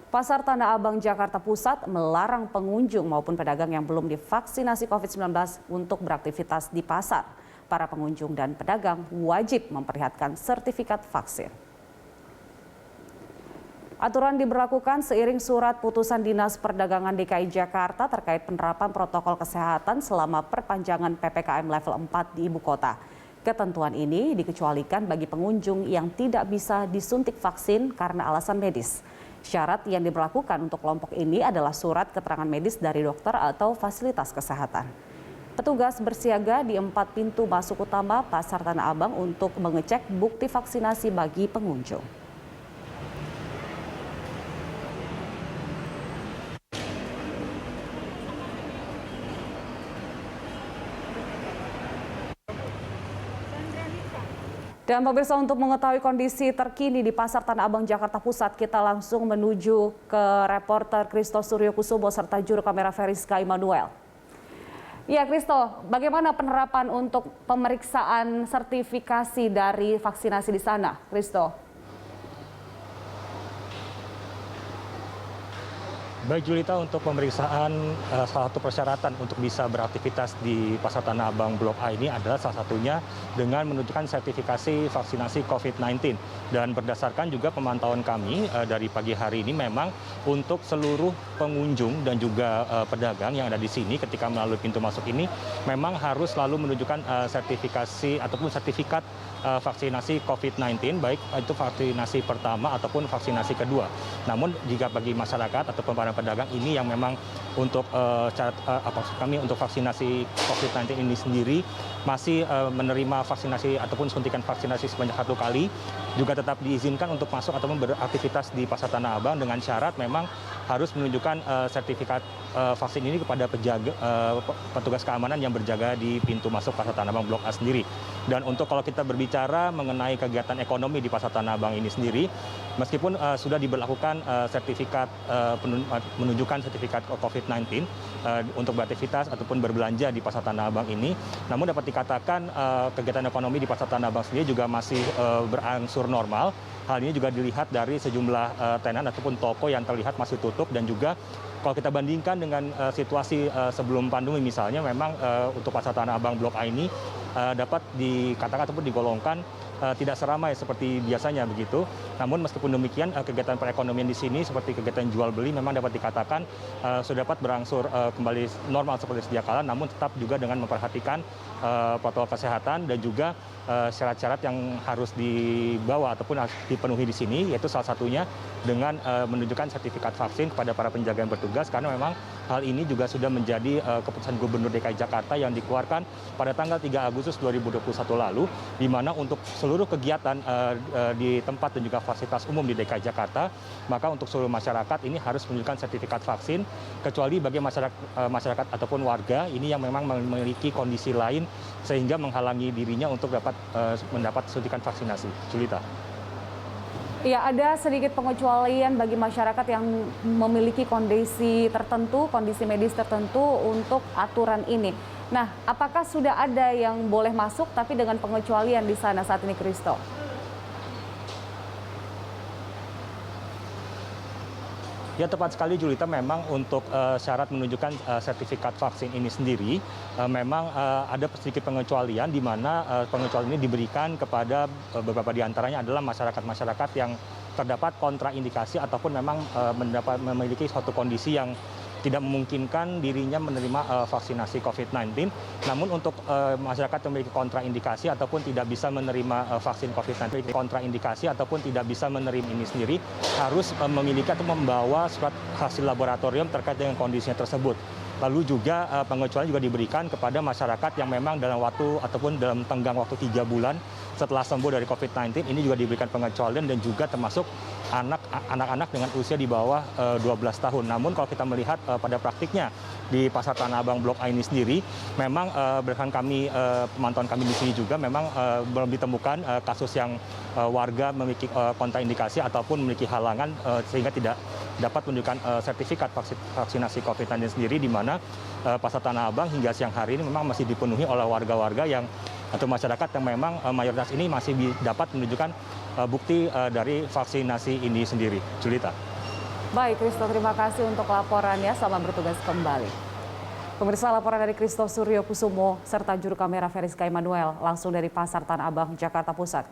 Pasar Tanah Abang, Jakarta Pusat melarang pengunjung maupun pedagang yang belum divaksinasi COVID-19 untuk beraktivitas di pasar. Para pengunjung dan pedagang wajib memperlihatkan sertifikat vaksin. Aturan diberlakukan seiring surat putusan Dinas Perdagangan DKI Jakarta terkait penerapan protokol kesehatan selama perpanjangan PPKM level 4 di ibu kota. Ketentuan ini dikecualikan bagi pengunjung yang tidak bisa disuntik vaksin karena alasan medis. Syarat yang diberlakukan untuk kelompok ini adalah surat keterangan medis dari dokter atau fasilitas kesehatan. Petugas bersiaga di 4 pintu masuk utama Pasar Tanah Abang untuk mengecek bukti vaksinasi bagi pengunjung. Dan pemirsa, untuk mengetahui kondisi terkini di Pasar Tanah Abang, Jakarta Pusat, kita langsung menuju ke reporter Kristo Suryokusumo serta juru kamera Veriska Immanuel. Ya, Kristo, bagaimana penerapan untuk pemeriksaan sertifikasi dari vaksinasi di sana, Kristo? Baik Julita, untuk pemeriksaan salah satu persyaratan untuk bisa beraktivitas di Pasar Tanah Abang Blok A ini adalah salah satunya dengan menunjukkan sertifikasi vaksinasi COVID-19. Dan berdasarkan juga pemantauan kami dari pagi hari ini, memang untuk seluruh pengunjung dan juga pedagang yang ada di sini ketika melalui pintu masuk ini memang harus selalu menunjukkan sertifikasi ataupun sertifikat vaksinasi COVID-19, baik itu vaksinasi pertama ataupun vaksinasi kedua. Namun jika bagi masyarakat ataupun para pedagang ini yang memang untuk kami untuk vaksinasi COVID-19 ini sendiri masih menerima vaksinasi ataupun suntikan vaksinasi sebanyak 1 kali, juga tetap diizinkan untuk masuk ataupun beraktivitas di Pasar Tanah Abang dengan syarat memang harus menunjukkan sertifikat vaksin ini kepada petugas keamanan yang berjaga di pintu masuk Pasar Tanah Abang Blok A sendiri. Dan untuk kalau kita berbicara mengenai kegiatan ekonomi di Pasar Tanah Abang ini sendiri, meskipun sudah diberlakukan sertifikat menunjukkan sertifikat COVID-19 untuk beraktivitas ataupun berbelanja di Pasar Tanah Abang ini, namun dapat dikatakan kegiatan ekonomi di Pasar Tanah Abang sendiri juga masih berangsur normal. Hal ini juga dilihat dari sejumlah tenan ataupun toko yang terlihat masih tutup, dan juga kalau kita bandingkan dengan situasi sebelum pandemi misalnya, memang untuk Pasar Tanah Abang Blok A ini dapat dikatakan ataupun digolongkan tidak seramai seperti biasanya begitu. Namun meskipun demikian kegiatan perekonomian di sini seperti kegiatan jual beli memang dapat dikatakan sudah dapat berangsur kembali normal seperti sedia kala, namun tetap juga dengan memperhatikan protokol kesehatan dan juga syarat-syarat yang harus dibawa ataupun harus dipenuhi di sini, yaitu salah satunya dengan menunjukkan sertifikat vaksin kepada para penjaga yang bertugas, karena memang hal ini juga sudah menjadi keputusan Gubernur DKI Jakarta yang dikeluarkan pada tanggal 3 Agustus 2021 lalu, di mana untuk seluruh kegiatan di tempat dan juga fasilitas umum di DKI Jakarta, maka untuk seluruh masyarakat ini harus menunjukkan sertifikat vaksin, kecuali bagi masyarakat ataupun warga ini yang memang memiliki kondisi lain sehingga menghalangi dirinya untuk dapat mendapat suntikan vaksinasi. Julita. Ya, ada sedikit pengecualian bagi masyarakat yang memiliki kondisi tertentu, kondisi medis tertentu untuk aturan ini. Nah, apakah sudah ada yang boleh masuk tapi dengan pengecualian di sana saat ini, Kristo? Ya, tepat sekali Julita, memang untuk syarat menunjukkan sertifikat vaksin ini sendiri memang ada sedikit pengecualian, di mana pengecualian ini diberikan kepada beberapa di antaranya adalah masyarakat-masyarakat yang terdapat kontraindikasi ataupun memang memiliki suatu kondisi yang tidak memungkinkan dirinya menerima vaksinasi COVID-19. Namun untuk masyarakat yang memiliki kontraindikasi ataupun tidak bisa menerima vaksin COVID-19, kontraindikasi ataupun tidak bisa menerima ini sendiri, harus memiliki atau membawa surat hasil laboratorium terkait dengan kondisinya tersebut. Lalu juga pengecualian juga diberikan kepada masyarakat yang memang dalam waktu ataupun dalam tenggang waktu 3 bulan setelah sembuh dari COVID-19, ini juga diberikan pengecualian, dan juga termasuk anak-anak dengan usia di bawah 12 tahun. Namun kalau kita melihat pada praktiknya di Pasar Tanah Abang Blok A ini sendiri, memang berdasarkan kami pemantauan kami di sini juga memang belum ditemukan kasus yang warga memiliki kontraindikasi ataupun memiliki halangan sehingga tidak dapat menunjukkan sertifikat vaksinasi COVID-19 sendiri, di mana Pasar Tanah Abang hingga siang hari ini memang masih dipenuhi oleh warga-warga yang atau masyarakat yang memang mayoritas ini masih dapat menunjukkan bukti dari vaksinasi ini sendiri. Julita. Baik, Kristo, terima kasih untuk laporannya. Selamat bertugas kembali. Pemirsa, laporan dari Kristo Suryo Kusumo serta juru kamera Veriska Emanuel langsung dari Pasar Tanah Abang, Jakarta Pusat.